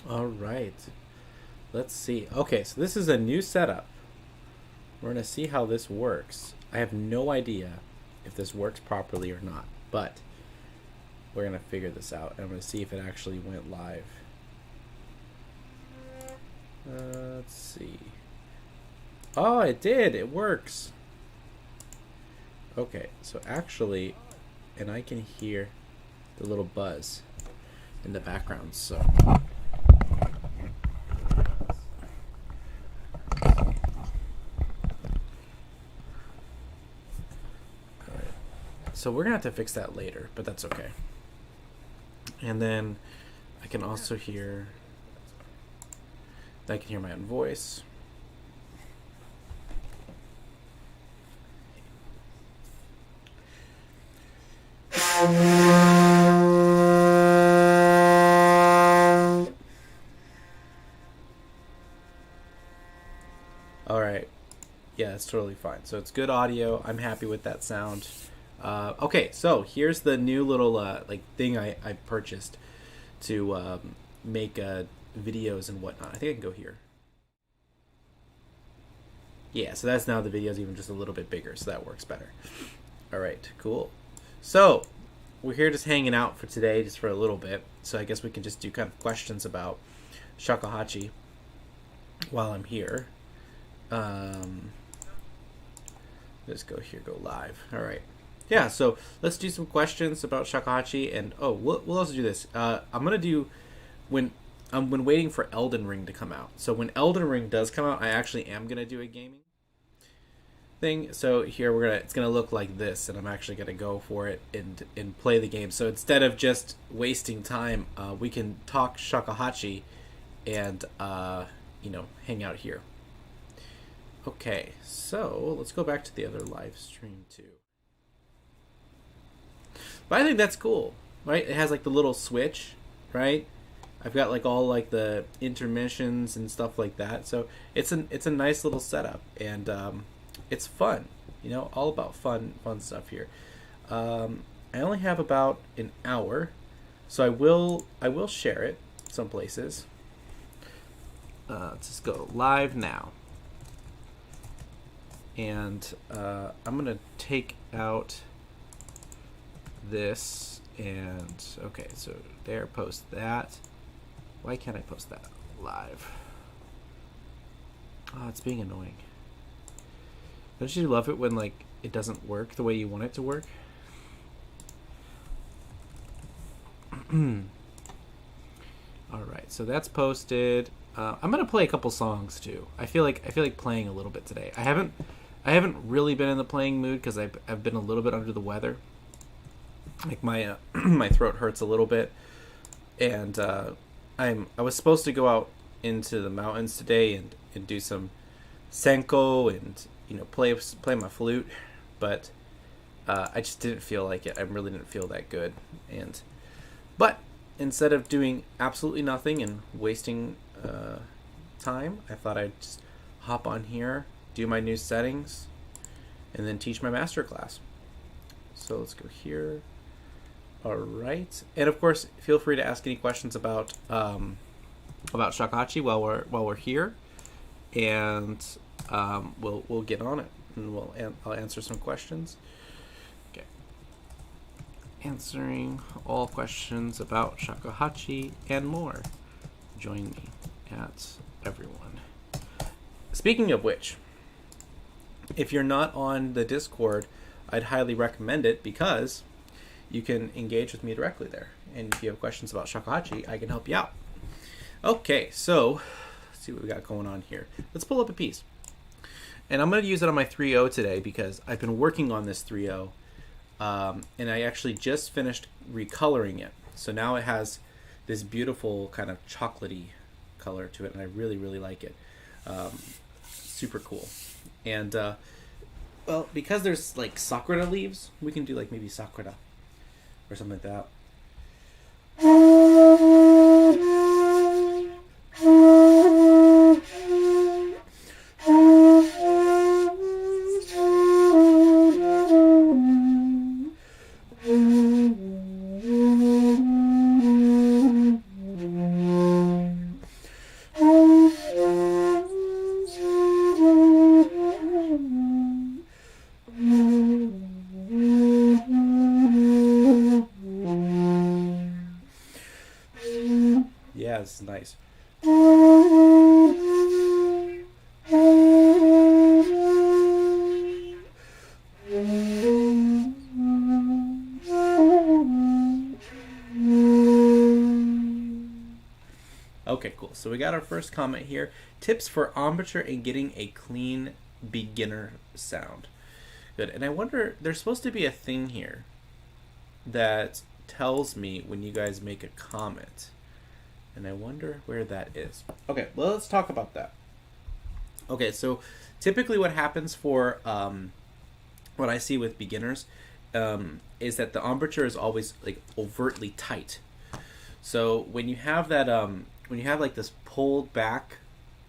All right. Let's see. Okay, so this is a new setup. We're going to see how this works. I have no idea if this works properly or not, but we're going to figure this out. And I'm going to see if it actually went live. Let's see. Oh, it did. It works. Okay, so actually, and I can hear the little buzz in the background, so... So we're going to have to fix that later, but that's okay. And then I can also hear... I can hear my own voice. All right. Yeah, it's totally fine. So it's good audio. I'm happy with that sound. Okay, so here's the new little like thing I purchased to make videos and whatnot. I think I can go here. Yeah, so that's now the video's even just a little bit bigger, so that works better. All right, cool. So we're here just hanging out for today, just for a little bit. So I guess we can just do kind of questions about Shakuhachi while I'm here. Let's go here, go live. All right. Yeah, so let's do some questions about Shakuhachi, and we'll also do this. I'm gonna do when waiting for Elden Ring to come out. So when Elden Ring does come out, I actually am gonna do a gaming thing. So here it's gonna look like this, and I'm actually gonna go for it and play the game. So instead of just wasting time, we can talk Shakuhachi and hang out here. Okay, so let's go back to the other live stream too. But I think that's cool, right? It has like the little switch, right? I've got like all like the intermissions and stuff like that. So it's a nice little setup, and it's fun, all about fun stuff here. I only have about an hour, so I will share it some places. Let's just go live now. And I'm gonna take out this, and okay, so there, post that. Why can't I post that live? Oh, it's being annoying. Don't you love it when like it doesn't work the way you want it to work? All right, so that's posted. I'm gonna play a couple songs too. I feel like playing a little bit today. I haven't really been in the playing mood because I've been a little bit under the weather. Like my my throat hurts a little bit, and I was supposed to go out into the mountains today and do some senko and play my flute, but I just didn't feel like it. I really didn't feel that good, but instead of doing absolutely nothing and wasting time, I thought I'd just hop on here, do my new settings, and then teach my master class. So let's go here. All right, and of course, feel free to ask any questions about Shakuhachi while we're here, and we'll get on it, and I'll answer some questions. Okay, answering all questions about Shakuhachi and more. Join me at everyone. Speaking of which, if you're not on the Discord, I'd highly recommend it because you can engage with me directly there. And if you have questions about Shakuhachi, I can help you out. Okay, so let's see what we got going on here. Let's pull up a piece. And I'm going to use it on my 3.0 today because I've been working on this 3.0. And I actually just finished recoloring it. So now it has this beautiful kind of chocolatey color to it, and I really, really like it. Super cool. And, well, because there's like sakura leaves, we can do like maybe sakura or something like that. Yeah, this is nice. Okay, cool. So we got our first comment here. Tips for embouchure and getting a clean beginner sound. Good. And I wonder, there's supposed to be a thing here that tells me when you guys make a comment. And I wonder where that is. Okay, well, let's talk about that. Okay, so typically what happens for what I see with beginners is that the embouchure is always like overtly tight. So when you have that, when you have like this pulled back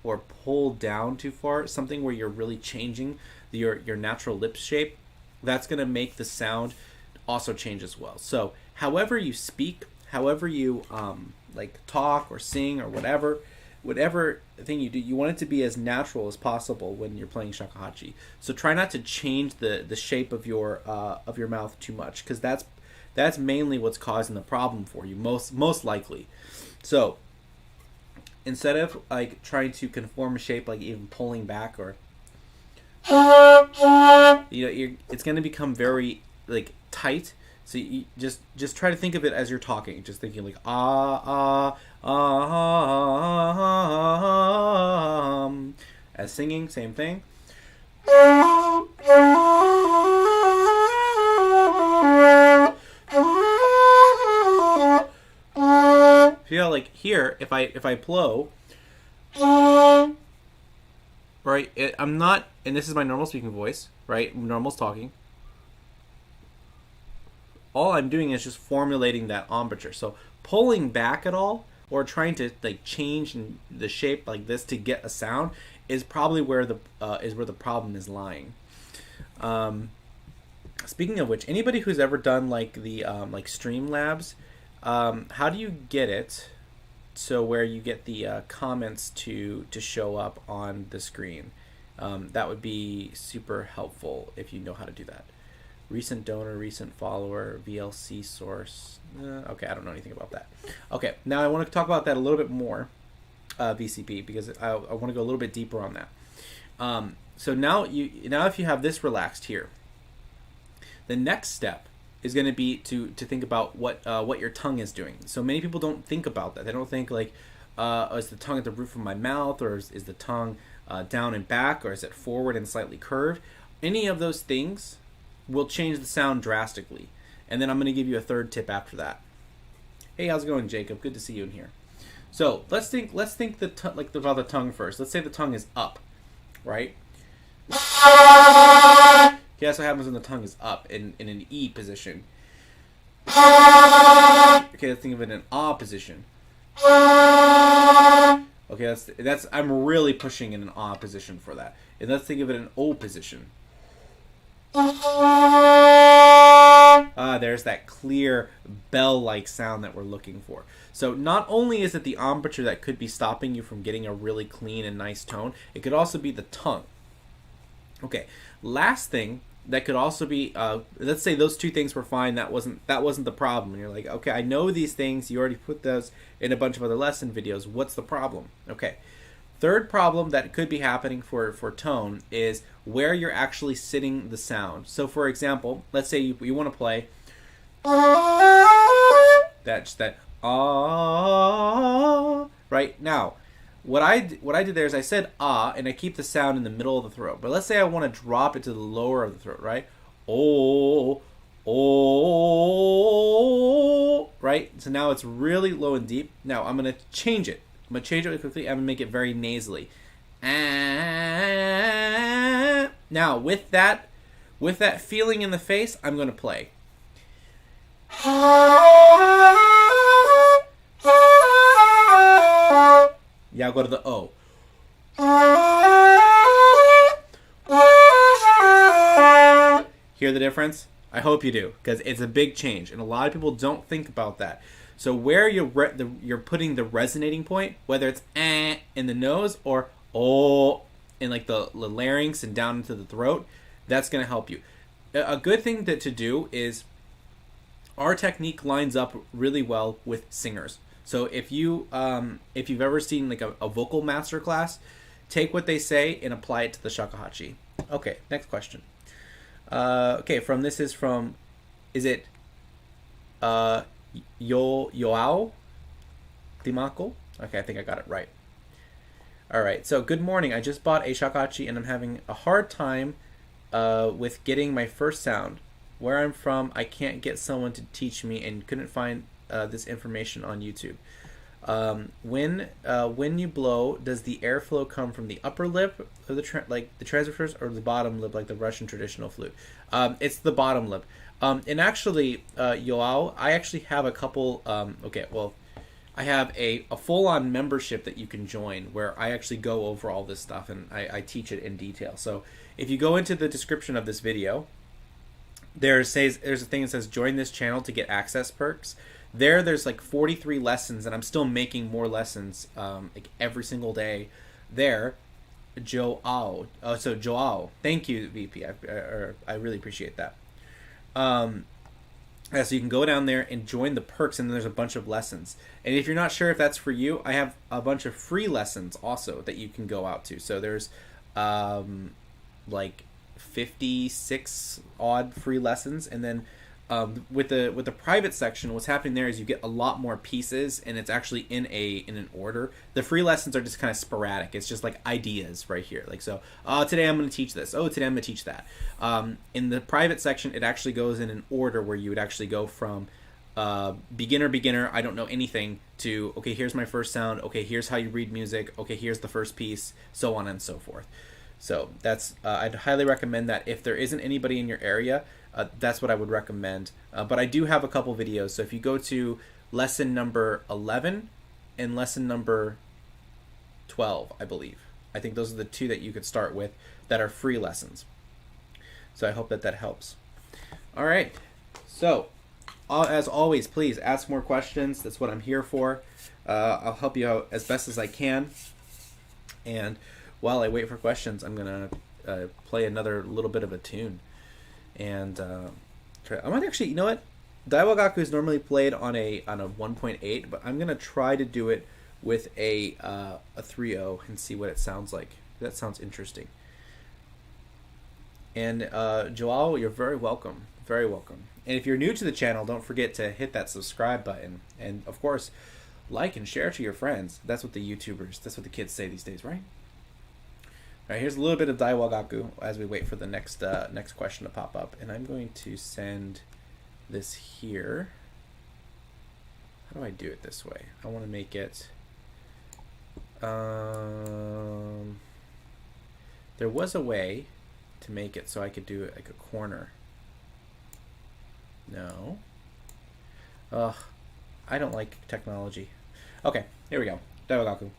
or pulled down too far, something where you're really changing your natural lip shape, that's going to make the sound also change as well. So however you speak, however you like talk or sing or whatever thing you do, you want it to be as natural as possible when you're playing shakuhachi. So try not to change the shape of your mouth too much, because that's mainly what's causing the problem for you, most likely. So instead of like trying to conform a shape, like even pulling back, or it's going to become very like tight. So you just try to think of it as you're talking, just thinking like as singing, same thing. Feel like here, if I blow, right? I'm not, and this is my normal speaking voice, right? Normal talking. All I'm doing is just formulating that embouchure. So pulling back at all, or trying to like change the shape like this to get a sound, is probably where the problem is lying. Speaking of which, anybody who's ever done like the like Streamlabs, how do you get it so where you get the comments to show up on the screen? That would be super helpful if you know how to do that. Recent donor, recent follower, VLC source. Okay, I don't know anything about that. Okay, now I want to talk about that a little bit more, VCP, because I want to go a little bit deeper on that. So now if you have this relaxed here, the next step is going to be to think about what your tongue is doing. So many people don't think about that. They don't think like, is the tongue at the roof of my mouth, or is the tongue down and back, or is it forward and slightly curved? Any of those things will change the sound drastically. And then I'm going to give you a third tip after that. Hey, how's it going, Jacob? Good to see you in here. So let's think about the tongue first. Let's say the tongue is up, right? Okay, that's what happens when the tongue is up in an E position. Okay, let's think of it in an Ah position. Okay, that's I'm really pushing in an Ah position for that. And let's think of it in an O position. There's that clear bell-like sound that we're looking for. So not only is it the embouchure that could be stopping you from getting a really clean and nice tone, it could also be the tongue. Okay, last thing that could also be, let's say those two things were fine, that wasn't the problem. And you're like, okay, I know these things, you already put those in a bunch of other lesson videos, what's the problem? Okay. Third problem that could be happening for tone is where you're actually sitting the sound. So for example, let's say you want to play that ah, right? Now, what I did there is I said ah, and I keep the sound in the middle of the throat. But let's say I want to drop it to the lower of the throat, right? Oh, right? So now it's really low and deep. Now I'm going to change it. I'm going to change it really quickly. I'm going to make it very nasally. Now, with that feeling in the face, I'm going to play. Yeah, I'll go to the O. Hear the difference? I hope you do, because it's a big change, and a lot of people don't think about that. So where you're putting the resonating point, whether it's in the nose or oh in like the larynx and down into the throat, that's going to help you. A good thing to do is our technique lines up really well with singers. So if you've ever seen like a vocal master class, take what they say and apply it to the shakuhachi. Okay, next question. Okay, is it Yoao Dimako? Okay, I think I got it right. All right, so good morning. I just bought a shakuhachi and I'm having a hard time with getting my first sound. Where I'm from, I can't get someone to teach me and couldn't find this information on YouTube. When you blow, does the airflow come from the upper lip of the the transverse, or the bottom lip like the Russian traditional flute? It's the bottom lip. And actually, Yoao, I actually have a couple. I have a full-on membership that you can join where I actually go over all this stuff and I teach it in detail. So if you go into the description of this video, there's a thing that says join this channel to get access perks. There's like 43 lessons, and I'm still making more lessons like every single day there. Joao. So Joao. Thank you, VP. I really appreciate that. So you can go down there and join the perks, and then there's a bunch of lessons. And if you're not sure if that's for you, I have a bunch of free lessons also that you can go out to. So there's like 56 odd free lessons, and then with the private section, what's happening there is you get a lot more pieces, and it's actually in an order. The free lessons are just kind of sporadic. It's just like ideas right here. Like, so today I'm going to teach this. Oh, today I'm going to teach that. In the private section, it actually goes in an order where you would actually go from beginner, I don't know anything, to okay, here's my first sound. Okay, here's how you read music. Okay, here's the first piece, so on and so forth. So that's I'd highly recommend that. If there isn't anybody in your area, that's what I would recommend. But I do have a couple videos. So if you go to lesson number 11 and lesson number 12, I believe. I think those are the two that you could start with that are free lessons. So I hope that helps. All right. So as always, please ask more questions. That's what I'm here for. I'll help you out as best as I can. And while I wait for questions, I'm going to play another little bit of a tune. And I might actually, you know what? Daiwagaku is normally played on a 1.8, but I'm going to try to do it with a 3.0 and see what it sounds like. That sounds interesting. And Joao, you're very welcome. Very welcome. And if you're new to the channel, don't forget to hit that subscribe button. And, of course, like and share to your friends. That's what that's what the kids say these days, right? All right, here's a little bit of Daiwagaku as we wait for the next question to pop up. And I'm going to send this here. How do I do it this way? I want to make it... there was a way to make it so I could do it like a corner. No. Ugh, I don't like technology. Okay, here we go. Daiwagaku.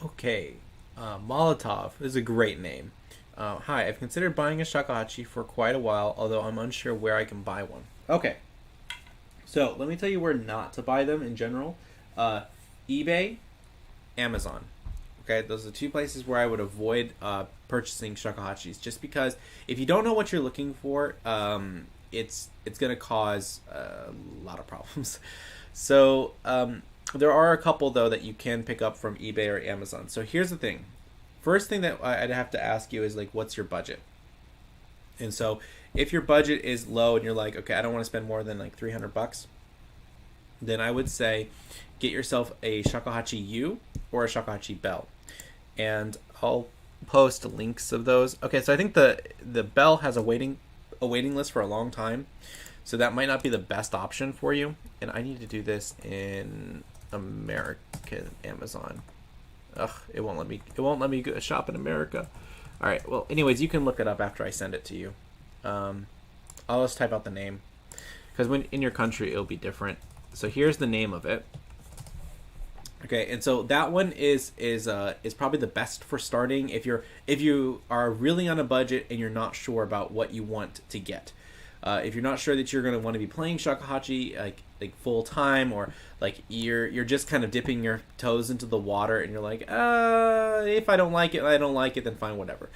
Okay, Molotov is a great name. Hi, I've considered buying a shakuhachi for quite a while, although I'm unsure where I can buy one. Okay, so let me tell you where not to buy them in general. eBay, Amazon. Okay, those are the two places where I would avoid purchasing shakuhachis, just because if you don't know what you're looking for, it's going to cause a lot of problems. So there are a couple though that you can pick up from eBay or Amazon. So here's the thing. First thing that I'd have to ask you is like, what's your budget? And so if your budget is low and you're like, okay, I don't want to spend more than like $300, then I would say get yourself a Shakuhachi U or a Shakuhachi bell. And I'll post links of those. Okay, so I think the bell has a waiting list for a long time. So that might not be the best option for you. And I need to do this in American Amazon. Ugh, it won't let me go shop in America. All right. Well, anyways, you can look it up after I send it to you. I'll just type out the name because when in your country it'll be different. So here's the name of it. Okay, and so that one is probably the best for starting if you are really on a budget and you're not sure about what you want to get. If you're not sure that you're going to want to be playing shakuhachi like full time, or like you're just kind of dipping your toes into the water and you're like, if I don't like it, I don't like it, then fine, whatever.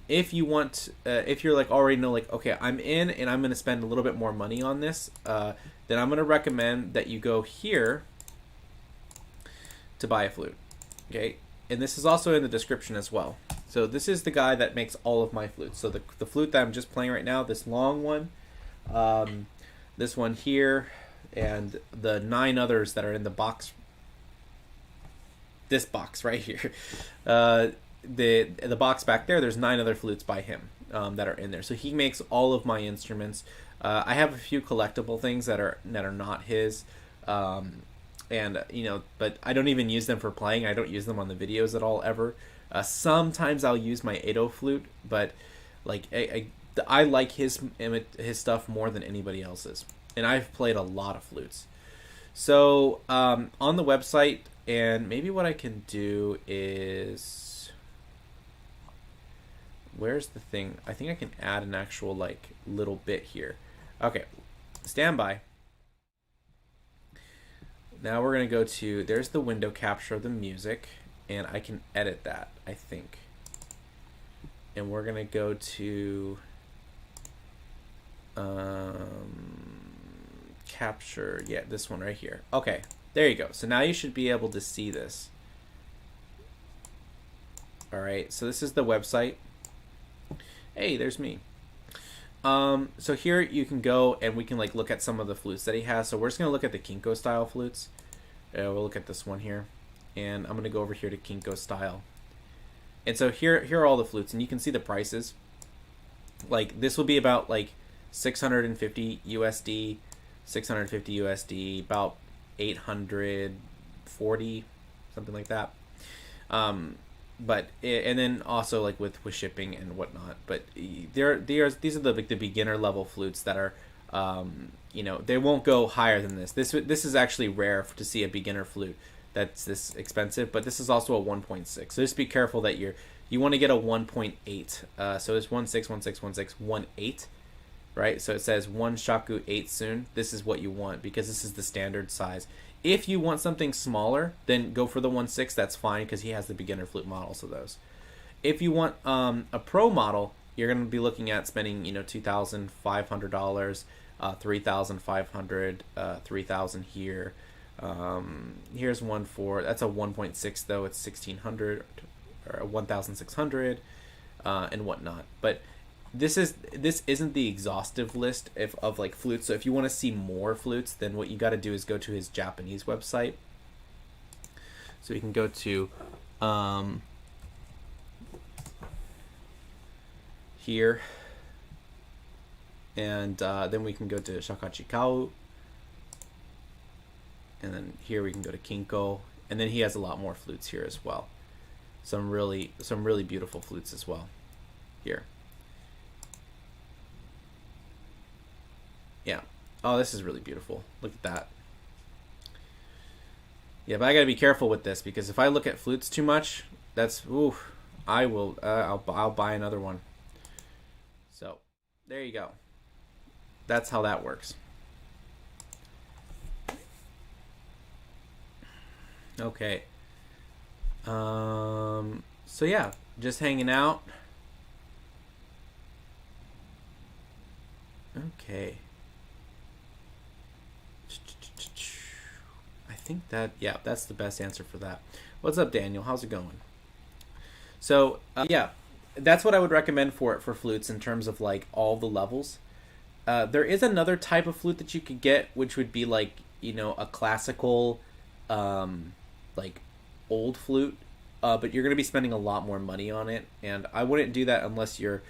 If you want, if you're like already know like, okay, I'm in and I'm going to spend a little bit more money on this, then I'm going to recommend that you go here to buy a flute. Okay, and this is also in the description as well. So this is the guy that makes all of my flutes. So the flute that I'm just playing right now, this long one, this one here, and the 9 others that are in the box. This box right here, the box back there. There's 9 other flutes by him that are in there. So he makes all of my instruments. I have a few collectible things that are not his. And but I don't even use them for playing. I don't use them on the videos at all ever. Sometimes I'll use my Edo flute, but like I like his stuff more than anybody else's, and I've played a lot of flutes. So on the website, and maybe what I can do is, where's the thing? I think I can add an actual like little bit here. Okay, stand by. Now we're going to go to, there's the window capture of the music, and I can edit that, I think. And we're going to go to capture, yeah, this one right here. Okay, there you go. So now you should be able to see this. All right, so this is the website. Hey, there's me. So here you can go and we can like look at some of the flutes that he has. So we're just gonna look at the Kinko style flutes. We'll look at this one here, and I'm gonna go over here to Kinko style. And so here are all the flutes, and you can see the prices. Like this will be about like 650 USD, 650 USD, about 840, something like that. But and then also like with shipping and whatnot. But these are the like the beginner level flutes that are they won't go higher than this. This is actually rare to see a beginner flute that's this expensive. But this is also a 1.6. So just be careful that you want to get a 1.8. So it's 1.6, right? So it says 1 shaku 8 soon. This is what you want because this is the standard size. If you want something smaller, then go for the 1.6. That's fine because he has the beginner flute models of those. If you want a pro model, you're going to be looking at spending $2,500, $3,500, $3,000 here. Here's one for that's a 1.6 though. It's 1,600 or 1,600 and whatnot. But this isn't the exhaustive list of like flutes. So if you want to see more flutes, then what you got to do is go to his Japanese website. So you can go to here, and then we can go to Shakuhachi Kau, and then here we can go to Kinko, and then he has a lot more flutes here as well. Some really beautiful flutes as well here. Yeah. Oh, this is really beautiful. Look at that. Yeah, but I gotta be careful with this because if I look at flutes too much, that's ooh, I will. I'll buy another one. So there you go. That's how that works. Okay. So yeah, just hanging out. Okay. I think that, yeah, that's the best answer for that. What's up, Daniel? How's it going? So, yeah, that's what I would recommend for it for flutes in terms of like all the levels. There is another type of flute that you could get, which would be like, a classical, like old flute. But you're going to be spending a lot more money on it. And I wouldn't do that unless you're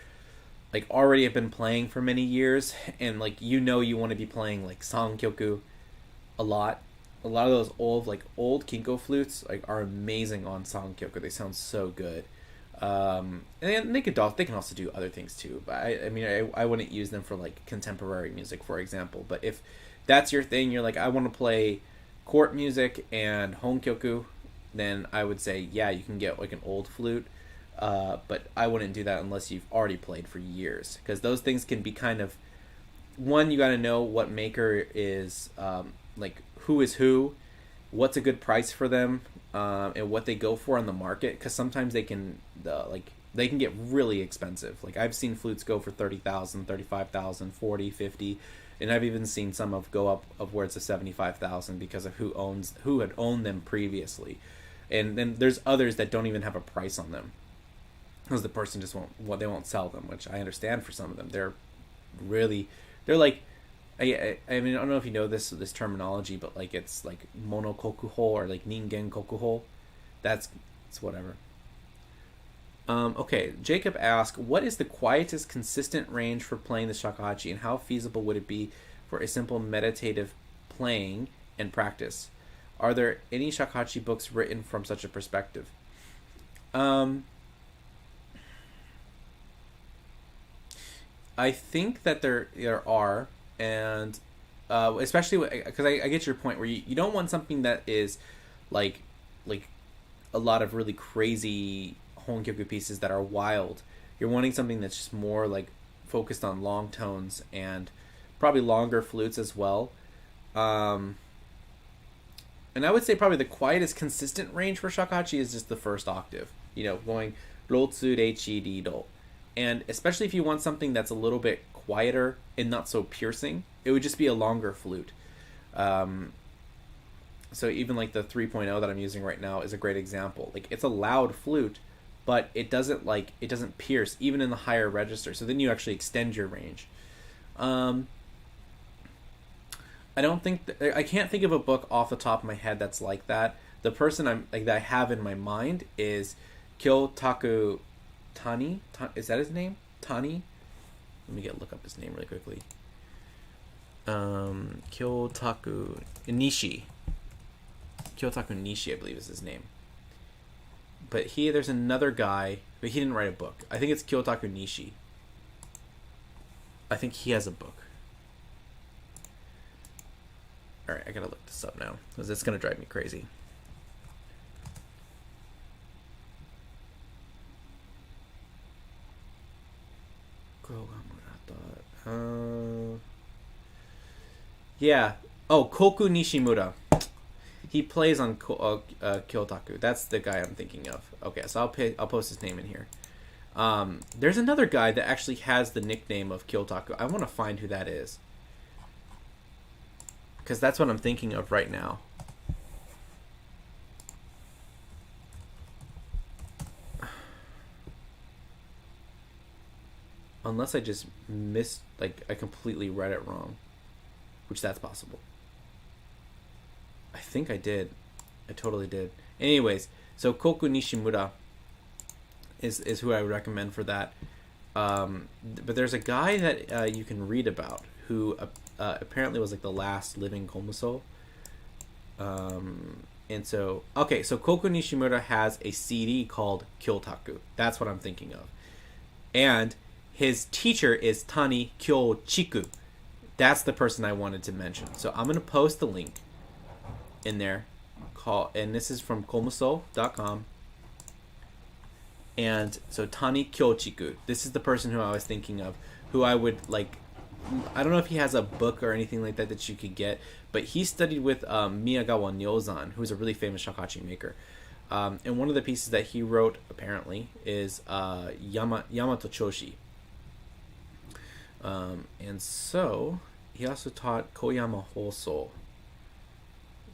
like already have been playing for many years and like you want to be playing like Sangkyoku a lot. A lot of those old Kinko flutes like are amazing on Sangkyoku. They sound so good. And they can also do other things too. But I wouldn't use them for like contemporary music, for example. But if that's your thing, you're like I want to play court music and Honkyoku, then I would say yeah, you can get like an old flute. But I wouldn't do that unless you've already played for years, because those things can be kind of, one, you got to know what maker is, like who is who, what's a good price for them, and what they go for on the market, because sometimes they can get really expensive. Like I've seen flutes go for 30,000, 35,000, 40, 50, and I've even seen some go up upwards of 75,000 because of who had owned them previously, and then there's others that don't even have a price on them. Because the person just won't sell them, which I understand for some of them. They're like, I mean, I don't know if you know this terminology, but like it's like monokokuho or like ningen kokuho. It's whatever. Okay, Jacob asked, what is the quietest consistent range for playing the shakuhachi, and how feasible would it be for a simple meditative playing and practice? Are there any shakuhachi books written from such a perspective? I think that there are, and especially because I get your point where you don't want something that is like a lot of really crazy honkyoku pieces that are wild. You're wanting something that's just more like focused on long tones and probably longer flutes as well. And I would say probably the quietest consistent range for shakuhachi is just the first octave. Going ro tsu re chi ri do. And especially if you want something that's a little bit quieter and not so piercing, it would just be a longer flute. So even like the 3.0 that I'm using right now is a great example. Like it's a loud flute, but it doesn't pierce even in the higher register. So then you actually extend your range. I can't think of a book off the top of my head that's like that. The person that I have in my mind is Kyotaku Tani? Is that his name? Tani? Let me look up his name really quickly. Kyotaku Nishi. Kyotaku Nishi, I believe, is his name. But there's another guy, but he didn't write a book. I think it's Kyotaku Nishi. I think he has a book. Alright, I gotta look this up now, because it's gonna drive me crazy. Yeah. Oh, Koku Nishimura. He plays on Kyotaku. That's the guy I'm thinking of. Okay, so I'll post his name in here. There's another guy that actually has the nickname of Kyotaku. I want to find who that is, because that's what I'm thinking of right now. Unless I just I completely read it wrong, which that's possible. I think I did. I totally did. Anyways, so Koku Nishimura is who I would recommend for that. But there's a guy that you can read about who apparently was like the last living komuso. And so Koku Nishimura has a CD called Kyotaku. That's what I'm thinking of. And his teacher is Tani Kyochiku. That's the person I wanted to mention. So I'm going to post the link in there. and this is from komuso.com. And so Tani Kyochiku, this is the person who I was thinking of, who I would like. I don't know if he has a book or anything like that you could get, but he studied with Miyagawa Nyozan, who's a really famous shakuhachi maker. And one of the pieces that he wrote, apparently, is Yamato Choshi. And so he also taught Koyama Hoso.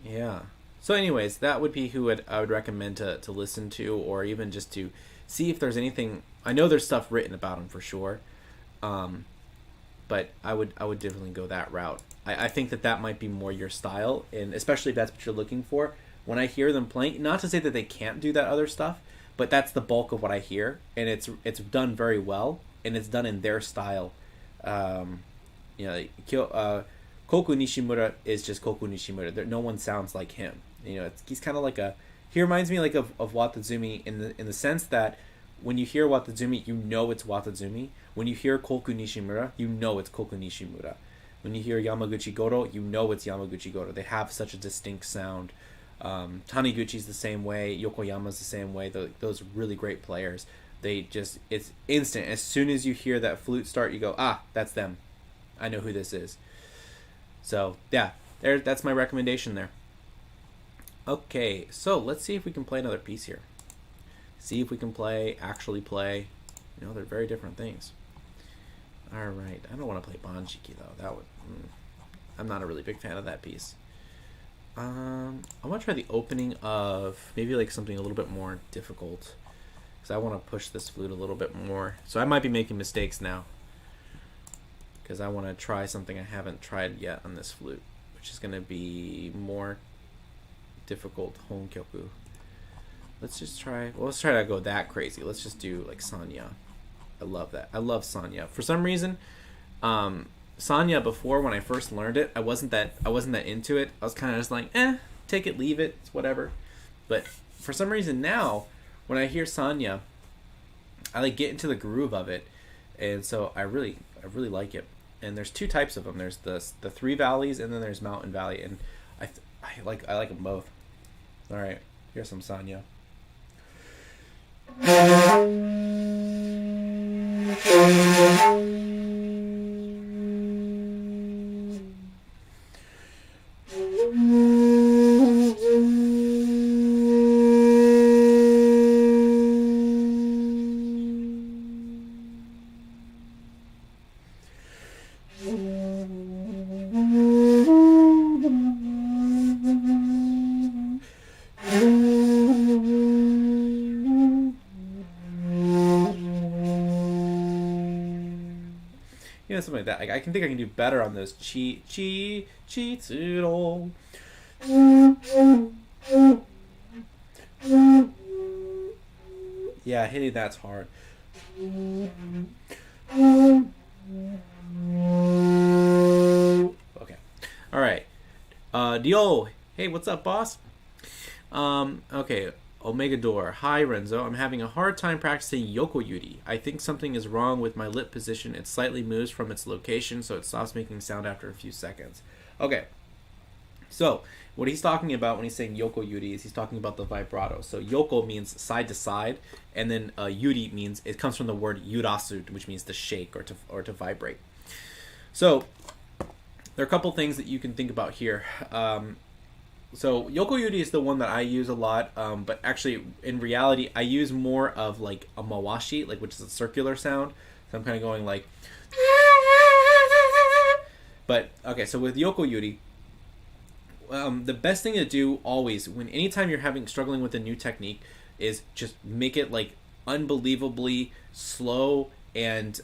Yeah. So anyways, that would be who I would recommend to listen to, or even just to see if there's anything. I know there's stuff written about him for sure, but I would definitely go that route. I think that might be more your style, and especially if that's what you're looking for. When I hear them playing, not to say that they can't do that other stuff, but that's the bulk of what I hear, and it's done very well, and it's done in their style. Koku Nishimura is just Koku Nishimura. No one sounds like him. He's kind of like he reminds me like of Watazumi in the sense that when you hear Watazumi, you know it's Watazumi. When you hear Koku Nishimura, you know it's Koku Nishimura. When you hear Yamaguchi Goro, you know it's Yamaguchi Goro. They have such a distinct sound. Taniguchi's the same way. Yokoyama's the same way. Those really great players. It's instant. As soon as you hear that flute start, you go, that's them. I know who this is. So yeah, that's my recommendation there. Okay, so let's see if we can play another piece here. See if we can actually play. They're very different things. All right, I don't want to play Banshiki though. I'm not a really big fan of that piece. I want to try the opening of maybe like something a little bit more difficult, because I want to push this flute a little bit more. So I might be making mistakes now, because I want to try something I haven't tried yet on this flute, which is going to be more difficult honkyoku. Let's try to go that crazy. Let's just do like Sanya. I love that. I love Sanya. For some reason, Sanya before, when I first learned it, I wasn't that into it. I was kind of just like, take it, leave it, it's whatever. But for some reason now, when I hear Sanya, I like get into the groove of it, and so I really like it. And there's two types of them. There's the three valleys, and then there's Mountain Valley, and I like them both. All right, here's some Sanya. Something like that. I think I can do better on those chitsuro. Yeah, hitting that's hard. Okay. All right. Dio. Hey, what's up, boss? Okay. Omega Door. Hi, Renzo. I'm having a hard time practicing Yoko Yuri. I think something is wrong with my lip position. It slightly moves from its location, so it stops making sound after a few seconds. Okay. So, what he's talking about when he's saying Yoko Yuri is he's talking about the vibrato. So, Yoko means side to side, and then Yuri means, it comes from the word yurasu, which means to shake or to vibrate. So, there are a couple things that you can think about here. So Yoko Yuri is the one that I use a lot, but actually in reality I use more of like a mawashi, which is a circular sound. So I'm kind of going like, but okay. So with Yoko Yuri, the best thing to do always, anytime you're struggling with a new technique, is just make it like unbelievably slow and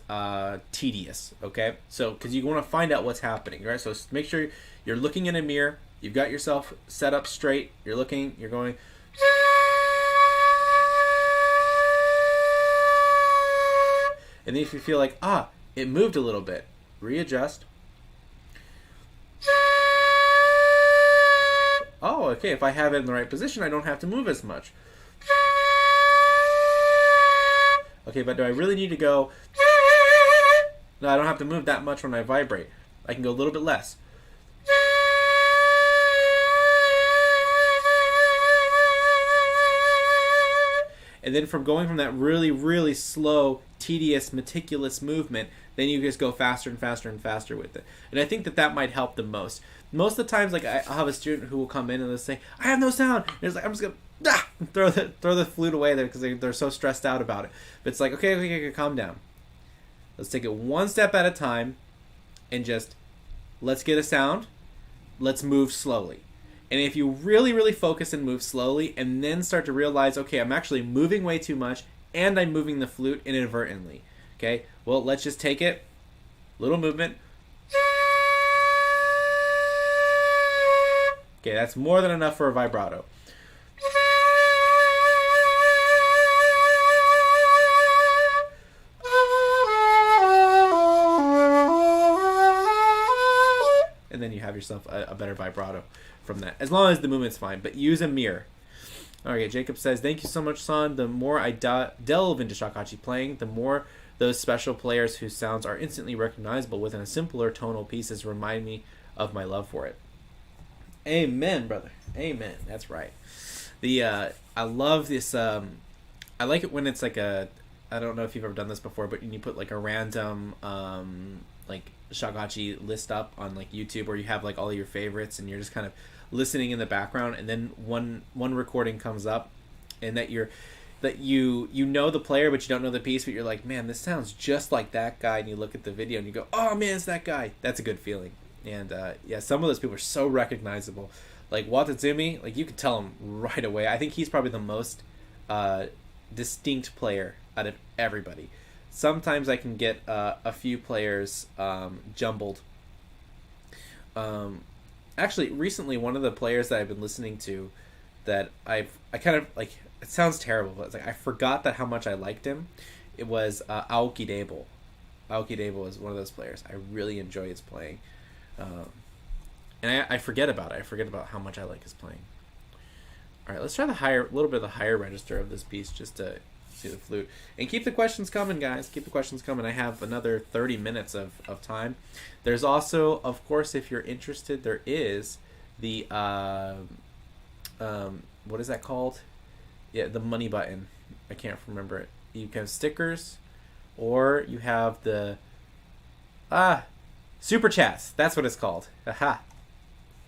tedious. Okay, so because you want to find out what's happening, right? So make sure you're looking in a mirror. You've got yourself set up straight. You're looking, you're going. And then if you feel like, it moved a little bit, readjust. Oh, okay, if I have it in the right position, I don't have to move as much. Okay, but do I really need to go? No, I don't have to move that much when I vibrate. I can go a little bit less. And then from going from that really, really slow, tedious, meticulous movement, then you just go faster and faster and faster with it. And I think that that might help the most. Most of the times, like, I'll have a student who will come in and they'll say, I have no sound. And it's like, I'm just going to throw the flute away there because they're so stressed out about it. But it's like, okay, calm down. Let's take it one step at a time and just let's get a sound. Let's move slowly. And if you really, really focus and move slowly and then start to realize, okay, I'm actually moving way too much and I'm moving the flute inadvertently. Okay, well, let's just take it. Little movement. Okay, that's more than enough for a vibrato. And then you have yourself a better vibrato from that. As long as the movement's fine, but use a mirror. Okay, Jacob says, thank you so much, son. The more I delve into shakuhachi playing, the more those special players whose sounds are instantly recognizable within a simpler tonal pieces remind me of my love for it. Amen, brother. Amen. That's right. I love this. I like it when it's like I don't know if you've ever done this before, but when you put like a random like shakuhachi list up on like YouTube, where you have like all your favorites and you're just kind of listening in the background, and then one recording comes up, and that you know the player but you don't know the piece, but you're like, man, this sounds just like that guy, and you look at the video and you go, oh man, it's that guy. That's a good feeling. And yeah, some of those people are so recognizable. Like Watazumi, like you could tell him right away. I think he's probably the most distinct player out of everybody. Sometimes I can get a few players jumbled. Actually, recently, one of the players that I've been listening to, that I kind of like, it sounds terrible, but it's like I forgot that how much I liked him. It was Aoki Dable. Aoki Dable is one of those players. I really enjoy his playing. And I forget about it. I forget about how much I like his playing. All right, let's try a little bit of the higher register of this piece just to see the flute. And keep the questions coming, guys. Keep the questions coming. I have another 30 minutes of time. There's also, of course, if you're interested, there is the, what is that called? Yeah, the money button. I can't remember it. You can have stickers, or you have the, Super Chats. That's what it's called. Aha.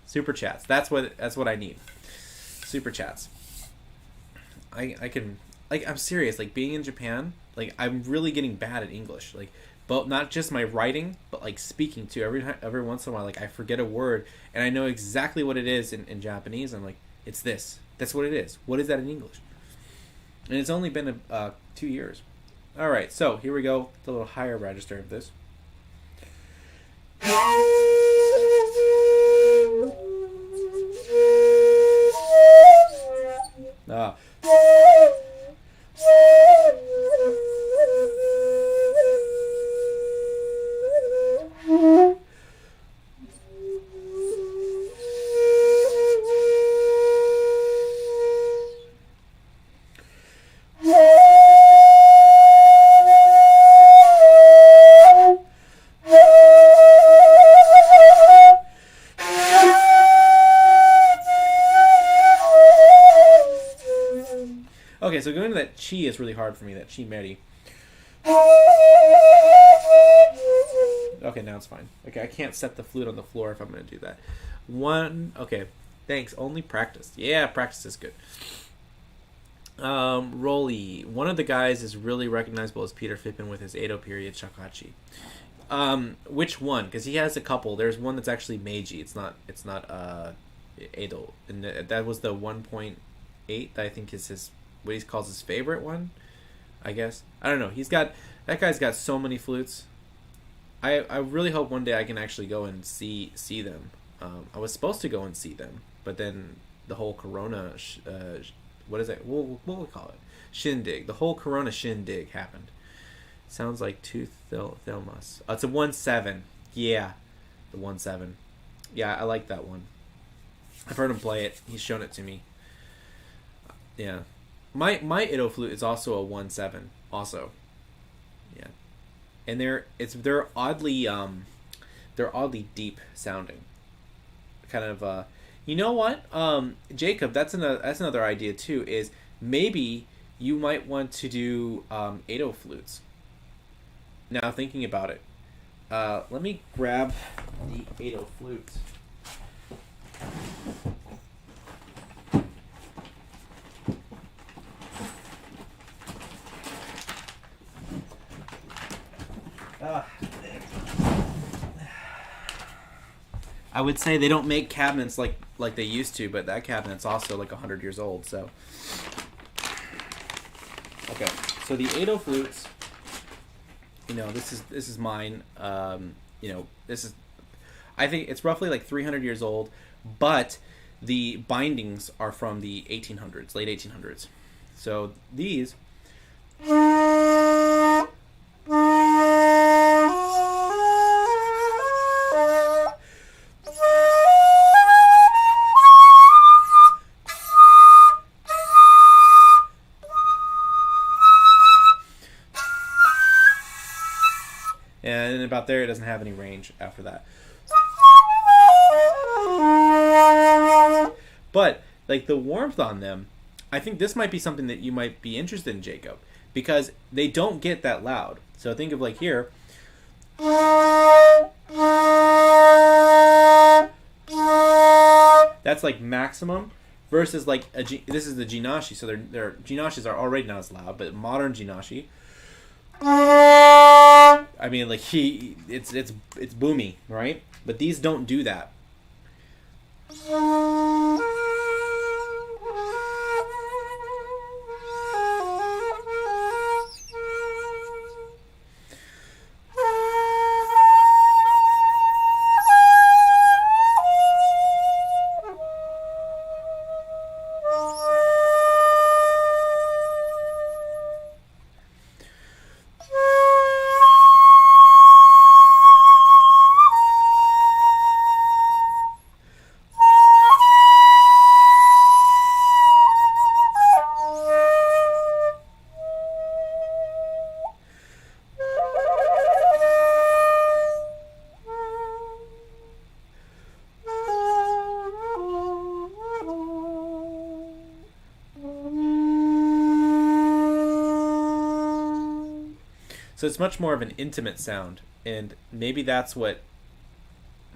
Super Chats. That's what I need. Super Chats. I can, like, I'm serious. Like, being in Japan, like, I'm really getting bad at English. Like, but not just my writing, but like speaking too. Every once in a while, like, I forget a word and I know exactly what it is in Japanese. I'm like, it's this. That's what it is. What is that in English? And it's only been 2 years. All right, so here we go. The little higher register of this. Okay, so going to that chi is really hard for me, that chi meri. Okay, now it's fine. Okay, I can't set the flute on the floor if I'm going to do that. Okay, thanks. Only practice. Yeah, practice is good. Rolly. One of the guys is really recognizable as Peter Fippen with his Edo period shakuhachi. Which one? Because he has a couple. There's one that's actually Meiji. It's not Edo. And that was the 1.8 that I think is his, what he calls his favorite one, I guess. I don't know. That guy's got so many flutes. I really hope one day I can actually go and see them. I was supposed to go and see them, but then the whole Corona, what is it? What will we call it? Shindig. The whole Corona shindig happened. Sounds like two Thelmas. It's a 1/7. Yeah, the 1/7. Yeah, I like that one. I've heard him play it. He's shown it to me. Yeah. My Edo flute is also a 1/7 also. Yeah. And they're oddly deep sounding. Kind of you know what? Jacob, that's another idea too, is maybe you might want to do Edo Flutes. Now thinking about it, let me grab the Edo Flutes. I would say they don't make cabinets like they used to, but that cabinet's also like 100 years old. So, okay, so the Edo Flutes. This is mine. This is. I think it's roughly like 300 years old, but the bindings are from the 1800s, late 1800s. So these. And about there, it doesn't have any range after that. But, like, the warmth on them, I think this might be something that you might be interested in, Jacob. Because they don't get that loud. So think of, like, here. That's, like, maximum. Versus, like, this is the jinashi. So their jinashis are already not as loud. But modern jinashi... I mean, like it's boomy, right? But these don't do that. So it's much more of an intimate sound, and maybe that's the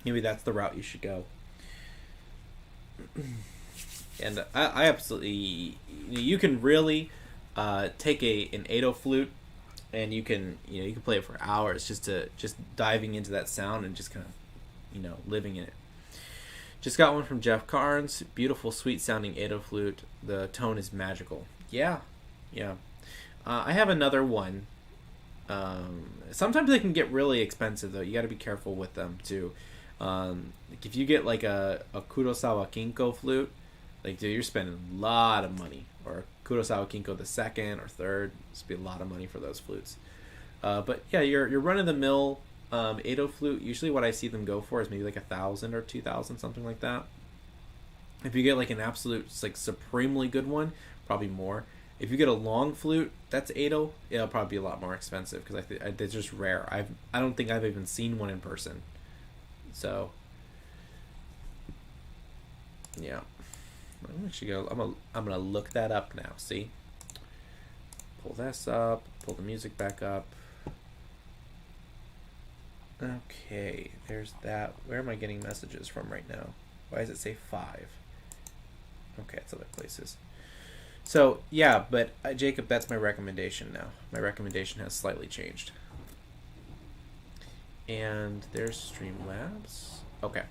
route you should go. And I absolutely, you can really take an Edo flute, and you can play it for hours just diving into that sound and just kind of living in it. Just got one from Jeff Carnes. Beautiful, sweet sounding Edo flute. The tone is magical. Yeah. I have another one. Sometimes they can get really expensive though. You got to be careful with them too. Like if you get like a Kurosawa Kinko flute, like dude, you're spending a lot of money. Or Kurosawa Kinko the second or third, it's be a lot of money for those flutes. But yeah, your run of the mill Edo flute. Usually, what I see them go for is maybe like 1,000 or 2,000, something like that. If you get like an absolute like supremely good one, probably more. If you get a long flute that's Edo, it'll probably be a lot more expensive because they're just rare. I don't think I've even seen one in person. So yeah, I'm actually I'm gonna look that up now. See, pull this up, pull the music back up. Okay, there's that. Where am I getting messages from right now? Why does it say 5? Okay, it's other places. So, yeah, but Jacob, that's my recommendation now. My recommendation has slightly changed. And there's Streamlabs. Okay.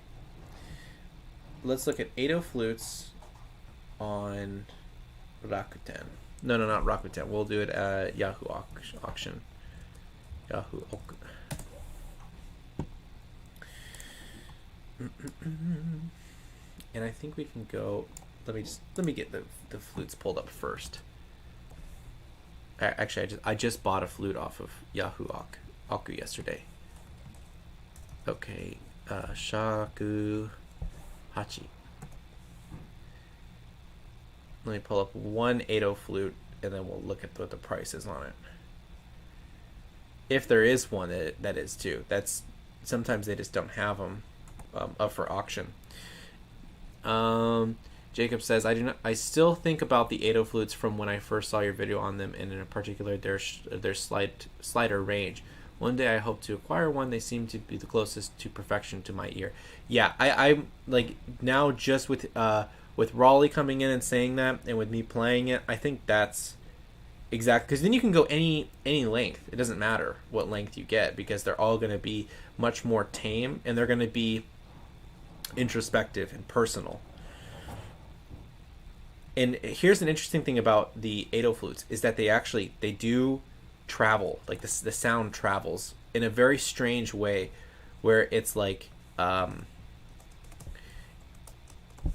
Let's look at Edo Flutes on Rakuten. No, not Rakuten. We'll do it at Yahoo Auction. Yahoo Auction. And I think we can go... Let me get the flutes pulled up first. Actually, I just bought a flute off of Yahoo Aku yesterday. Okay, Shakuhachi. Let me pull up one Edo flute, and then we'll look at what the price is on it. If there is one that is too. That's sometimes they just don't have them up for auction. Jacob says, I still think about the Edo flutes from when I first saw your video on them, and in particular their slider range. One day I hope to acquire one. They seem to be the closest to perfection to my ear. Yeah, I'm like now just with Raleigh coming in and saying that, and with me playing it, I think that's exactly, because then you can go any length. It doesn't matter what length you get, because they're all going to be much more tame, and they're going to be introspective and personal. And here's an interesting thing about the Edo flutes is that they do travel. Like the sound travels in a very strange way, where it's like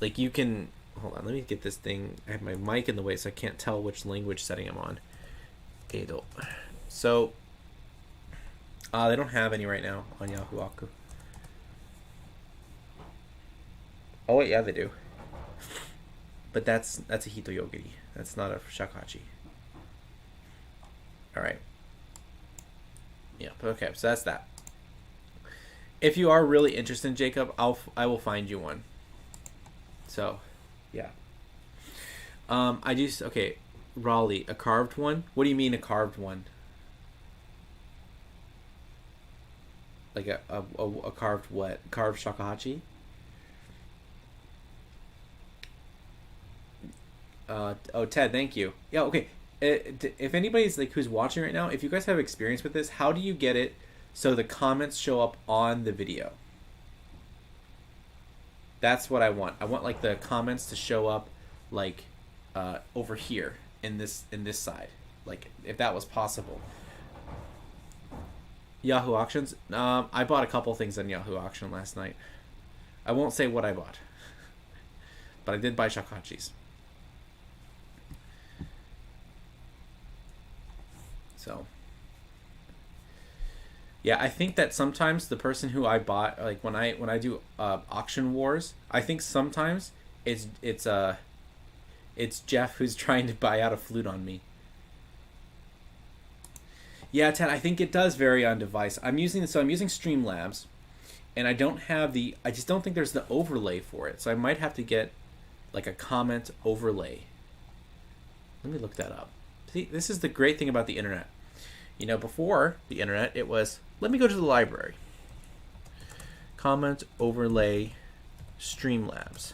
you can, hold on, let me get this thing. I have my mic in the way, so I can't tell which language setting I'm on. Edo. So they don't have any right now on Yahoo Aku. Oh wait, yeah, they do. But that's a Hitoyogiri. That's not a Shakuhachi. Alright. Yeah, okay, so that's that. If you are really interested, Jacob, I will find you one. So, yeah. Okay, Raleigh, a carved one? What do you mean a carved one? Like a carved what? Carved Shakuhachi? Ted, thank you. Yeah, okay. If anybody's like who's watching right now, if you guys have experience with this, how do you get it so the comments show up on the video? That's what I want. I want like the comments to show up like over here in this side, like if that was possible. Yahoo Auctions. I bought a couple things on Yahoo Auction last night. I won't say what I bought, but I did buy Shakuhachis. So, yeah, I think that sometimes the person who I bought, like when I do auction wars, I think sometimes it's Jeff who's trying to buy out a flute on me. Yeah, Ted, I think it does vary on device. I'm using Streamlabs, and I just don't think there's the overlay for it. So I might have to get like a comment overlay. Let me look that up. See, this is the great thing about the internet. You know, before the internet, it was, let me go to the library. Comment overlay Streamlabs.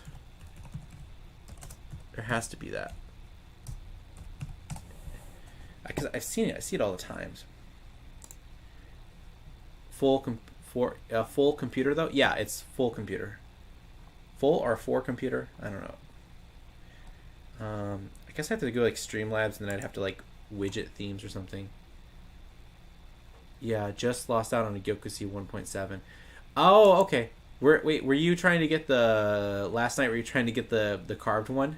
There has to be that. Because I've seen it. I see it all the times. Full computer, though? Yeah, it's full computer. Full or for computer? I don't know. I guess I have to go like Streamlabs, and then I'd have to like widget themes or something. Yeah, just lost out on a Gyokusi 1.7. Oh, okay. Wait, were you trying to get last night? Were you trying to get the carved one?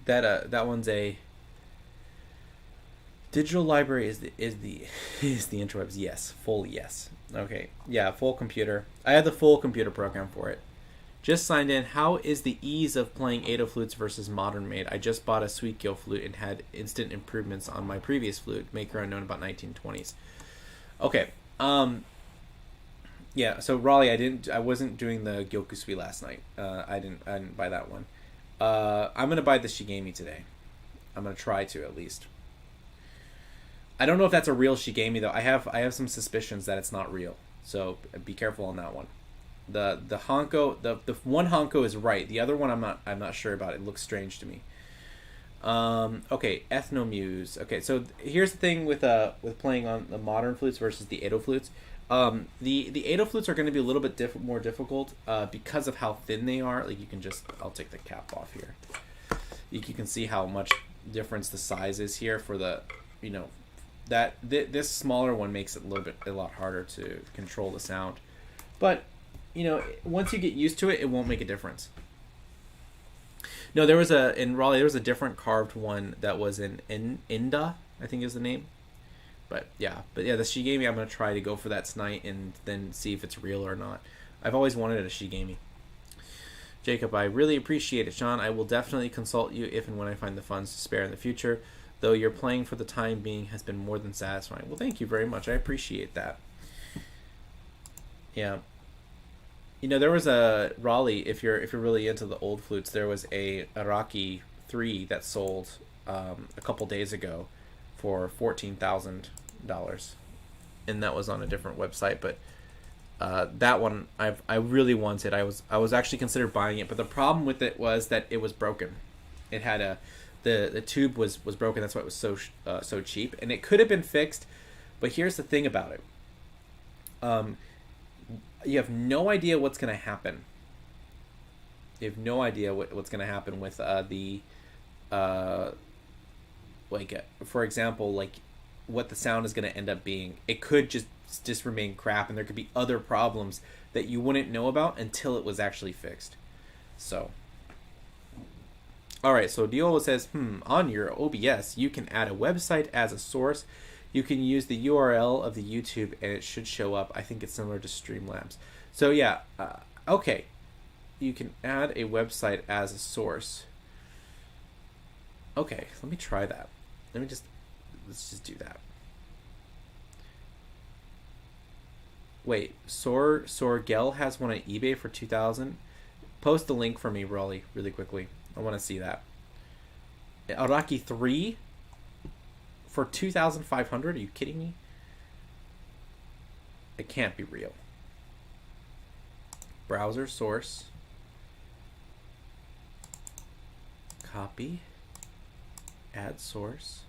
That one's a digital library is the interwebs. Yes, full yes. Okay, yeah, full computer. I had the full computer program for it. Just signed in. How is the ease of playing Edo flutes versus modern made? I just bought a Sweetgill flute and had instant improvements on my previous flute, maker unknown, about 1920s. Okay. Yeah. So Raleigh, I wasn't doing the Gyokusui last night. I didn't buy that one. I'm gonna buy the Shigemi today. I'm gonna try to at least. I don't know if that's a real Shigemi though. I have some suspicions that it's not real. So be careful on that one. The Hanko, the one Hanko is right. The other one I'm not sure about. It looks strange to me. Okay, Ethnomuse. Okay, so here's the thing with playing on the modern flutes versus the Edo flutes. The Edo flutes are going to be a little bit more difficult because of how thin they are. Like I'll take the cap off here. You can see how much difference the size is here for the, this smaller one makes it a lot harder to control the sound. But once you get used to it, it won't make a difference. No, in Raleigh, there was a different carved one that was in Inda, I think is the name. But yeah, the Shigemi, I'm going to try to go for that tonight and then see if it's real or not. I've always wanted a Shigemi. Jacob, I really appreciate it, Sean. I will definitely consult you if and when I find the funds to spare in the future. though your playing for the time being has been more than satisfying. Well, thank you very much. I appreciate that. Yeah. You know, there was a Raleigh. If you're really into the old flutes, there was a Araki 3 that sold a couple days ago for $14,000, and that was on a different website. But that one I really wanted. I was actually considered buying it, but the problem with it was that it was broken. It had the tube was broken. That's why it was so cheap, and it could have been fixed. But here's the thing about it. You have no idea what's going to happen. You have no idea what's going to happen with for example, like what the sound is going to end up being. It could just remain crap, and there could be other problems that you wouldn't know about until it was actually fixed. So, all right. So Diola says, on your OBS, you can add a website as a source. You can use the URL of the YouTube, and it should show up. I think it's similar to Streamlabs. So yeah, okay. You can add a website as a source. Okay, let me try that. Let's just do that. Wait, Sorgel has one on eBay for 2,000. Post the link for me, Raleigh, really quickly. I want to see that. Araki 3 for 2,500. Are you kidding me? It can't be real. Browser source. Copy. Add source.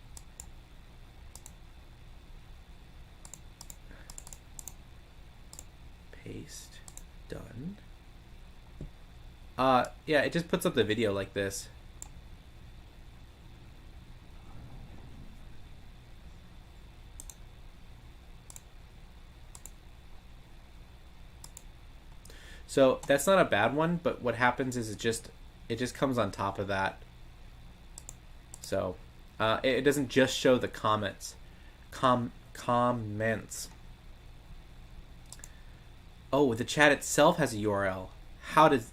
Paste. Done. Yeah, it just puts up the video like this. So that's not a bad one, but what happens is it just comes on top of that. So it doesn't just show the comments. Comments. Oh, the chat itself has a URL. How does...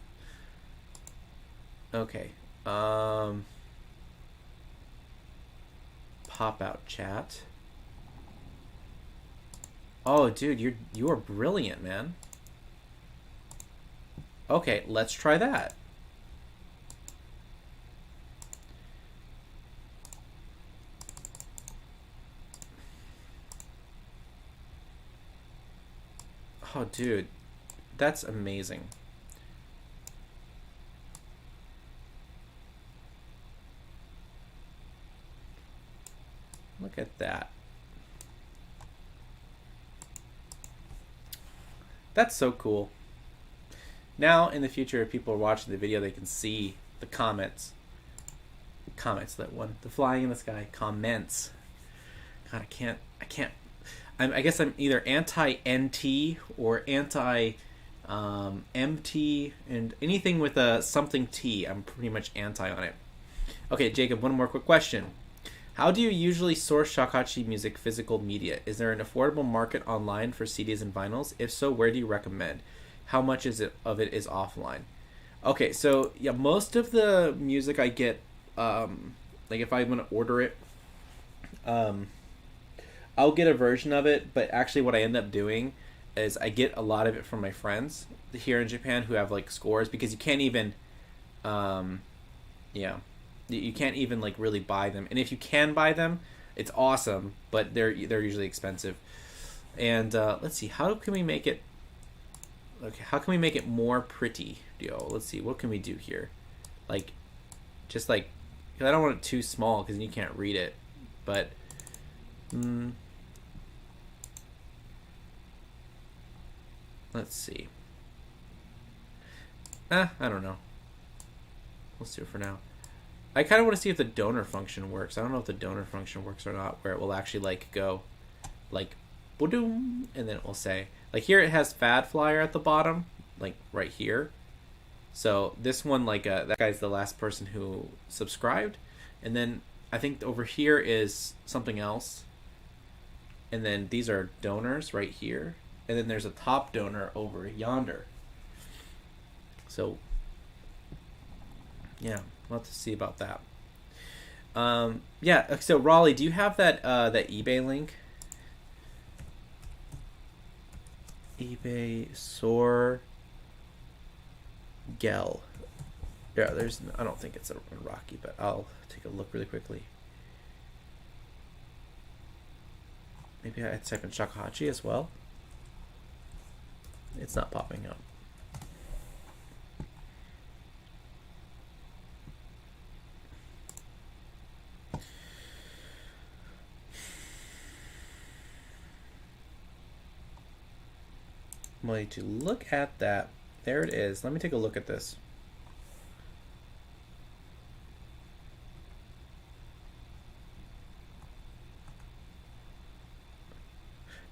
Okay. Pop out chat. Oh, dude, you are brilliant, man. Okay, let's try that. Oh, dude, that's amazing. Look at that. That's so cool. Now, in the future, if people are watching the video, they can see the comments. Comments, that one. The flying in the sky. Comments. God, I can't. I guess I'm either anti-NT or anti-MT, and anything with a something T, I'm pretty much anti on it. Okay, Jacob, one more quick question. How do you usually source Shakuhachi music physical media? Is there an affordable market online for CDs and vinyls? If so, where do you recommend? How much is it offline? Okay, so yeah, most of the music I get, like if I'm gonna order it, I'll get a version of it, but actually what I end up doing is I get a lot of it from my friends here in Japan who have like scores, because you can't even, you can't even like really buy them, and if you can buy them, it's awesome, but they're usually expensive. And let's see, how can we make it? Okay, how can we make it more pretty? Let's see, what can we do here? Like, just like, cause I don't want it too small because you can't read it, but let's see. I don't know. Let's do it for now. I kind of want to see if the donor function works. I don't know if the donor function works or not, where it will actually like go like boom, and then it will say, like here it has Fad Flyer at the bottom, like right here. So this one, like that guy's the last person who subscribed, and then I think over here is something else, and then these are donors right here, and then there's a top donor over yonder. So yeah, we'll have to see about that. Yeah. So Raleigh, do you have that eBay link? eBay Sor Gel. Yeah, there's. I don't think it's a Rocky, but I'll take a look really quickly. Maybe I type in Shakuhachi as well. It's not popping up. I'm going to look at that. There it is. Let me take a look at this.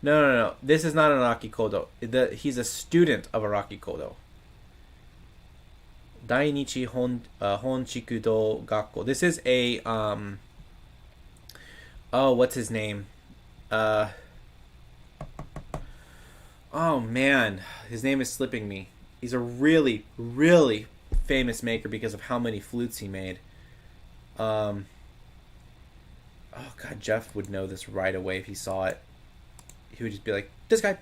No. This is not an Araki Kodo. He's a student of Araki Kodo. Dainichi Honchikudo Gakko. This is a oh, what's his name? Oh man, his name is slipping me. He's a really, really famous maker because of how many flutes he made. Oh god, Jeff would know this right away if he saw it. He would just be like, this guy.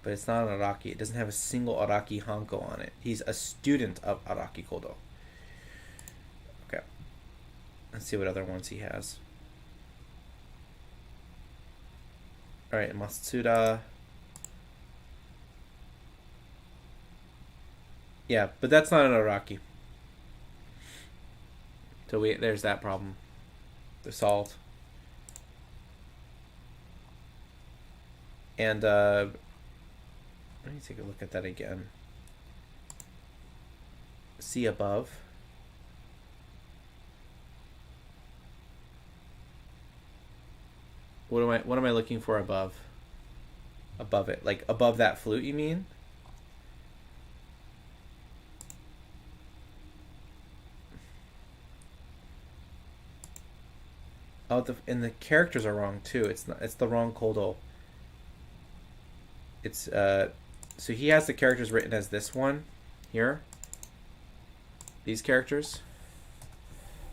But it's not an Araki. It doesn't have a single Araki Hanko on it. He's a student of Araki Kodo. Okay. Let's see what other ones he has. Alright, Matsuda. Yeah, but that's not an Araki. So there's that problem. They're solved. And let me take a look at that again. See above. What am I looking for above? Above it. Like above that flute, you mean? Oh, and the characters are wrong too. It's the wrong Kodo. It's so he has the characters written as this one here. These characters.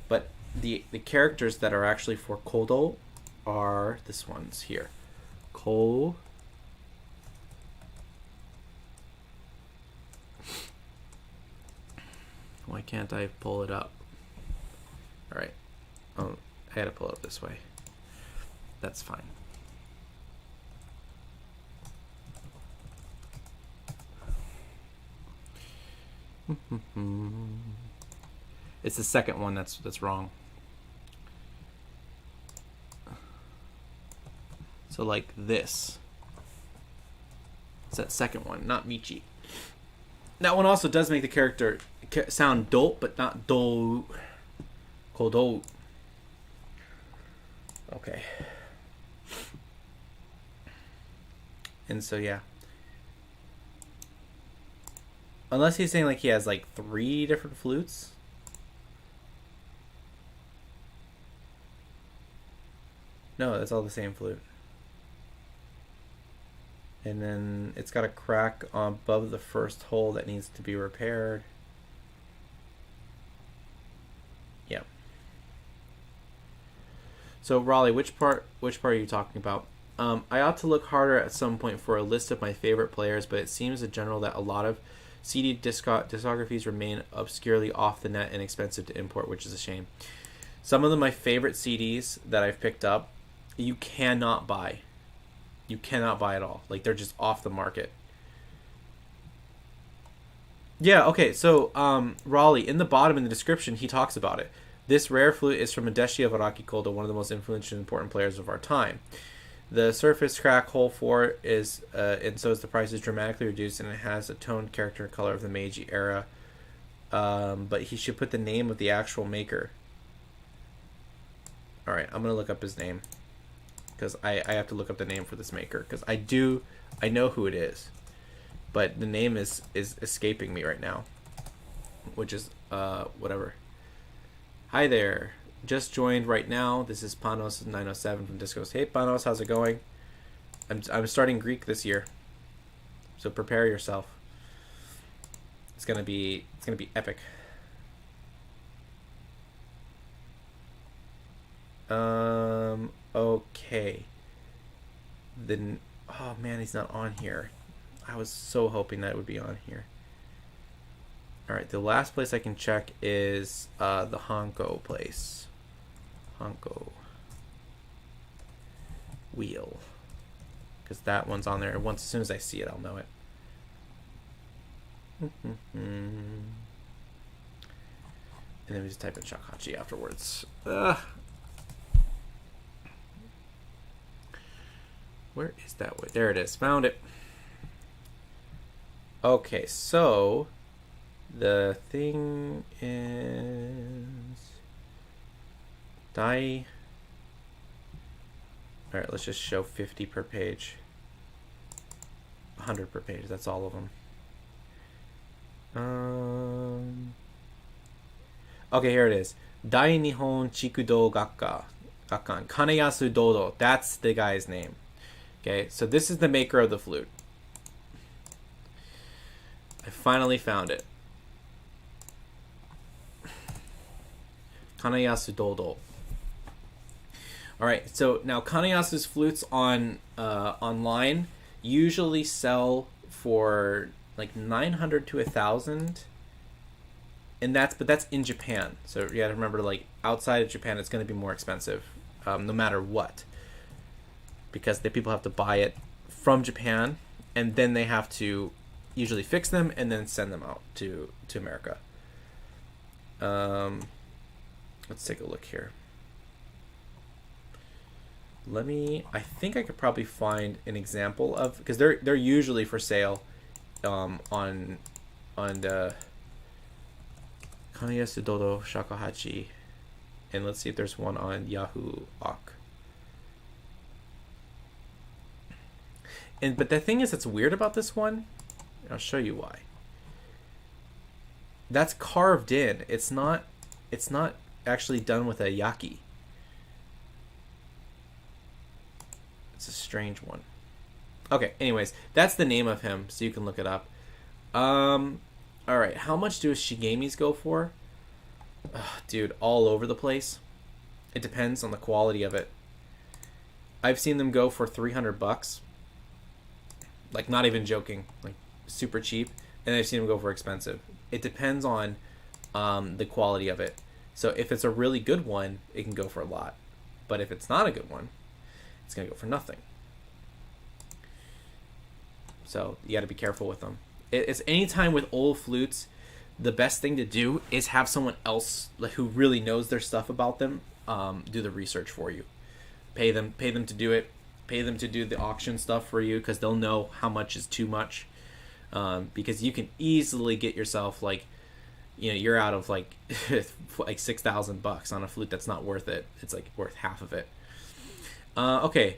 But the characters that are actually for Kodo are this ones here. Ko. Why can't I pull it up? All right. Oh, I had to pull it up this way. That's fine. It's the second one that's wrong. So like this. It's that second one, not Michi. That one also does make the character sound dope, but not do. Kodo. Okay. And so yeah. Unless he's saying like he has like 3 different flutes. No, that's all the same flute. And then it's got a crack above the first hole that needs to be repaired. Yeah. So Raleigh, which part are you talking about? I ought to look harder at some point for a list of my favorite players, but it seems in general that a lot of CD discographies remain obscurely off the net and expensive to import, which is a shame. Some of my favorite CDs that I've picked up, you cannot buy. You cannot buy at all. Like, they're just off the market. Yeah, okay, so Raleigh, in the bottom in the description, he talks about it. This rare flute is from Adeshi of Araki Kodo, one of the most influential and important players of our time. The surface crack hole for it is, and so is the price is dramatically reduced, and it has a toned character and color of the Meiji era. But he should put the name of the actual maker. Alright, I'm going to look up his name. Because I have to look up the name for this maker. Because I know who it is. But the name is escaping me right now. Which is, whatever. Hi there. Just joined right now. This is Panos907 from Discos. Hey Panos, how's it going? I'm starting Greek this year. So prepare yourself. It's gonna be epic. Okay. Then, oh man, he's not on here. I was so hoping that it would be on here. All right, the last place I can check is the Honko place. Honko wheel, because that one's on there. Once, as soon as I see it, I'll know it. And then we just type in Shakuhachi afterwards. Where is that way? There it is. Found it. Okay, so the thing is Alright, let's just show 50 per page. 100 per page, that's all of them. Okay, here it is. Dai Nihon Chikudo Gakkan. Kaneyasu Dodo. That's the guy's name. Okay, so this is the maker of the flute. I finally found it. Kaneyasu Dodo. Alright, so now Kaneyasu's flutes on online usually sell for like 900 to 1,000. And that's in Japan. So you gotta remember, like, outside of Japan it's gonna be more expensive, no matter what. Because the people have to buy it from Japan, and then they have to usually fix them and then send them out to America. Let's take a look here. I think I could probably find an example of, because they're usually for sale on the Kaneyasu Dodo Shakuhachi, and let's see if there's one on Yahoo Ak. But the thing is that's weird about this one, I'll show you why. That's carved in. It's not actually done with a yaki. It's a strange one. Okay, anyways, that's the name of him, so you can look it up. Alright, how much do shigemis go for? Dude, all over the place. It depends on the quality of it. I've seen them go for $300. Like, not even joking. Like, super cheap. And I've seen them go for expensive. It depends on the quality of it. So if it's a really good one, it can go for a lot. But if it's not a good one, it's going to go for nothing. So you got to be careful with them. It's anytime with old flutes, the best thing to do is have someone else who really knows their stuff about them do the research for you. Pay them to do it. Pay them to do the auction stuff for you, because they'll know how much is too much. Because you can easily get yourself, like, you know, you're out of like like $6,000 on a flute that's not worth it. It's like worth half of it. Okay.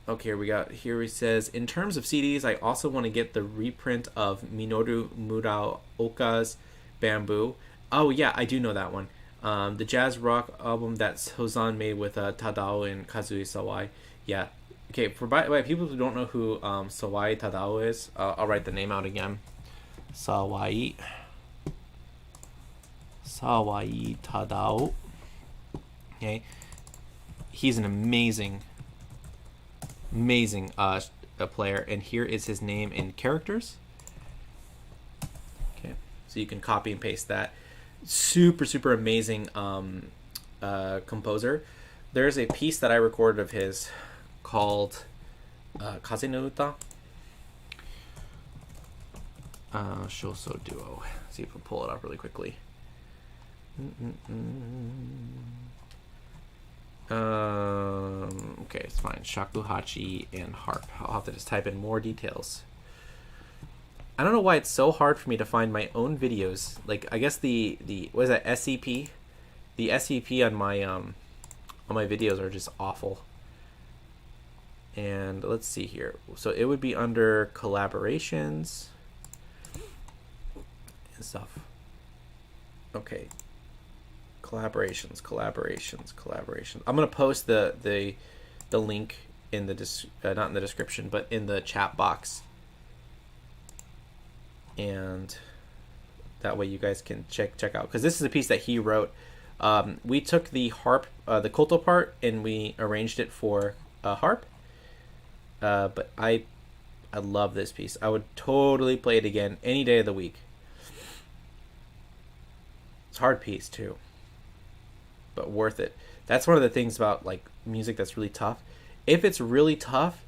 Okay, here he says, in terms of CDs, I also want to get the reprint of Minoru Muraoka's Bamboo. Oh yeah, I do know that one. The jazz rock album that Hozan made with Tadao and Kazui Sawai. Yeah. Okay, by people who don't know who Sawai Tadao is, I'll write the name out again. Sawai Tadao. Okay. He's an amazing player, and here is his name in characters. Okay, so you can copy and paste that. Super amazing composer. There's a piece that I recorded of his called Kaze no Uta. Shoso Duo. Let's see if we pull it up really quickly. Okay, it's fine. Shakuhachi and harp. I'll have to just type in more details. I don't know why it's so hard for me to find my own videos. Like, I guess the what is that, SCP? The SCP on my videos are just awful. And let's see here. So it would be under collaborations and stuff. Okay. Collaborations. I'm gonna post the link in the not in the description, but in the chat box, and that way you guys can check out, because this is a piece that he wrote We took the harp, the koto part, and we arranged it for a harp. But I love this piece. I would totally play it again any day of the week. It's a hard piece too, but worth it. That's one of the things about like music that's really tough. If it's really tough,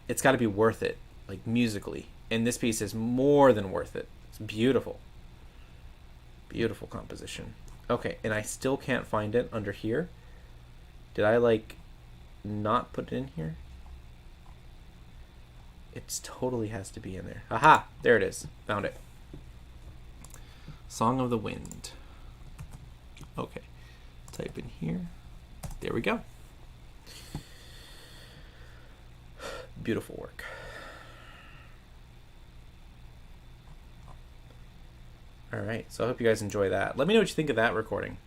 it's got to be worth it, like musically. And this piece is more than worth it. It's beautiful. Beautiful composition. Okay, and I still can't find it under here. Did I like not put it in here? It totally has to be in there. Aha! There it is. Found it. Song of the Wind. Okay. Type in here. There we go. Beautiful work. Alright, so I hope you guys enjoy that. Let me know what you think of that recording.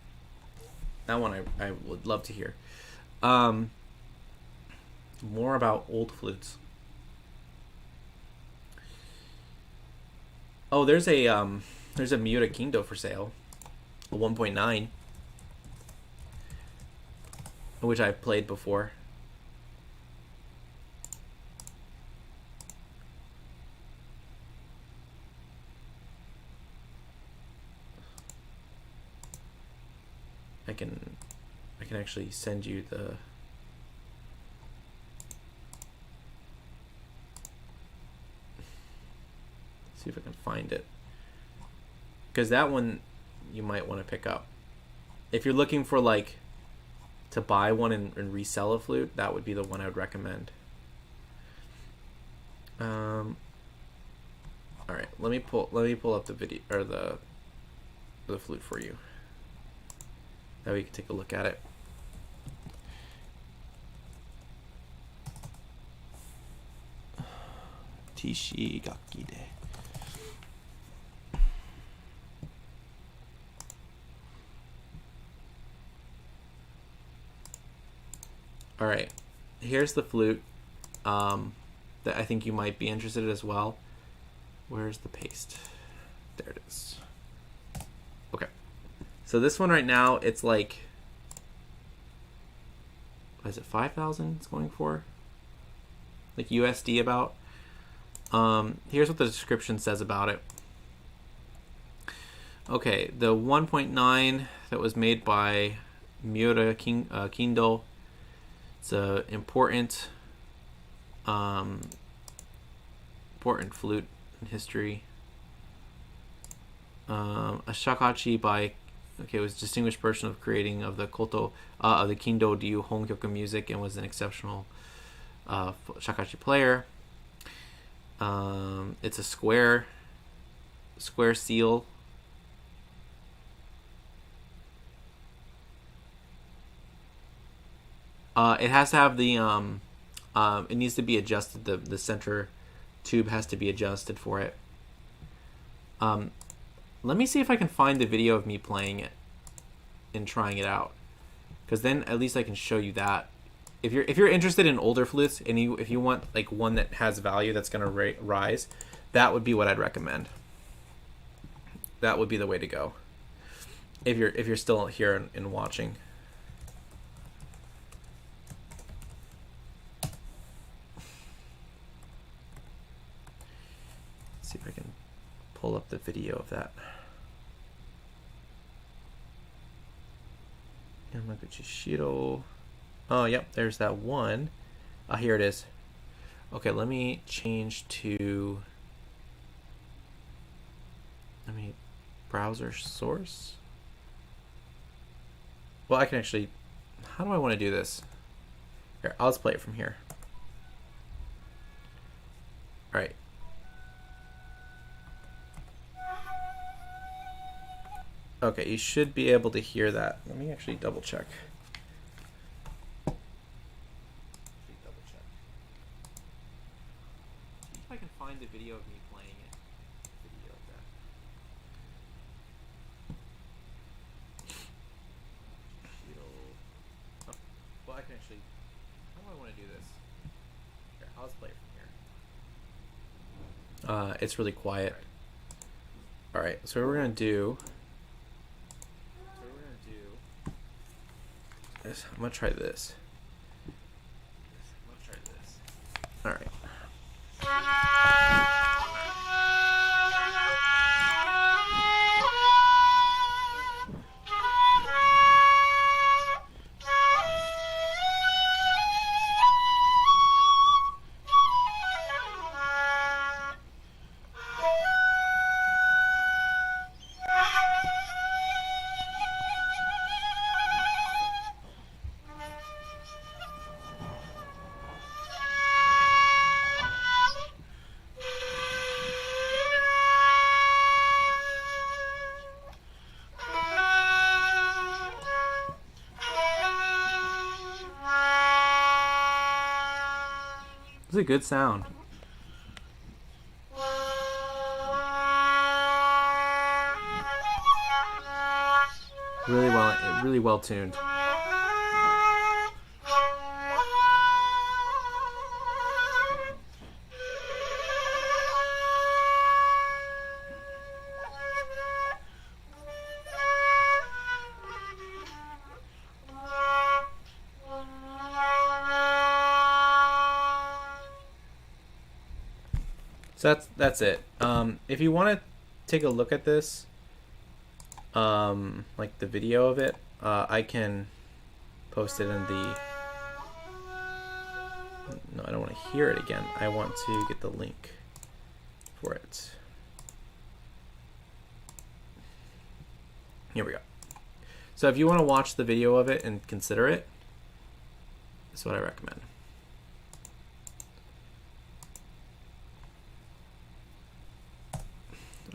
That one I would love to hear. More about old flutes. Oh, there's a Miura Kinko for sale, a 1.9, which I've played before. I can actually send you the. See if I can find it, because that one you might want to pick up if you're looking for like to buy one and resell a flute. That would be the one I would recommend. All right, let me pull up the video or the flute for you. That way you can take a look at it. Tishi Gakki de. All right, here's the flute that I think you might be interested in as well. Where's the paste? There it is. Okay, so this one right now, it's like, what is it, 5,000 it's going for? Like USD about. Here's what the description says about it. Okay, the 1.9 that was made by Miura Kinko. It's a important flute in history. A shakuhachi by, okay, was a distinguished person of creating of the koto of the Kinko Ryu Honkyoku music, and was an exceptional shakuhachi player. It's a square seal. It has to have the it needs to be adjusted. The center tube has to be adjusted for it. Let me see if I can find the video of me playing it and trying it out, because then at least I can show you that. If you're interested in older flutes and if you want like one that has value that's gonna rise, that would be what I'd recommend. That would be the way to go. If you're still here and watching. See if I can pull up the video of that. Yamaguchi Shiro. Oh, yep, there's that one. Here it is. Okay, let me change to. Browser source. Well, I can actually. How do I want to do this? Here, I'll just play it from here. All right. Okay, you should be able to hear that. Let me actually double check. See if I can find the video of me playing it. Video of that. Oh, well, I can actually. How do I want to do this? Here, I'll just play it from here. It's really quiet. All right, so what we're gonna do. I'm gonna try this. All right. It's a good sound. Really well tuned. So that's it. If you want to take a look at this, like the video of it, I can post it in the. No, I don't want to hear it again. I want to get the link for it. Here we go. So if you want to watch the video of it and consider it, that's what I recommend.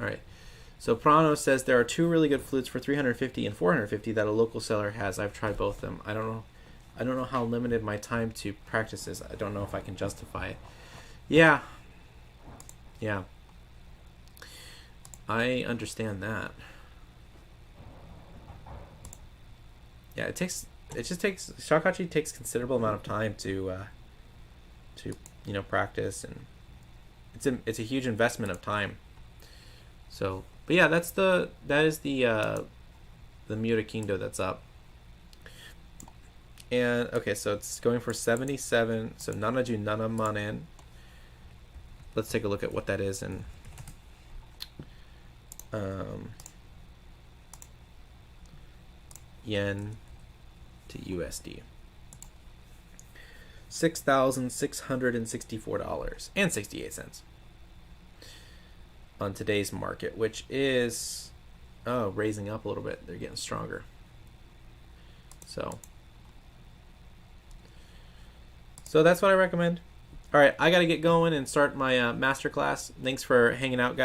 All right. So Prano says there are two really good flutes for $350 and $450 that a local seller has. I've tried both of them. I don't know how limited my time to practice is. I don't know if I can justify it. Yeah. I understand that. Yeah, Shakuhachi takes considerable amount of time to practice, and it's a huge investment of time. So, but yeah, that is the Miura Kinko that's up. And okay, so it's going for 77. So Nanaju Nanamanen. Let's take a look at what that is in yen to USD. $6,664.68 on today's market, which is raising up a little bit. They're getting stronger. So that's what I recommend. All right, I got to get going and start my master class. Thanks for hanging out, guys.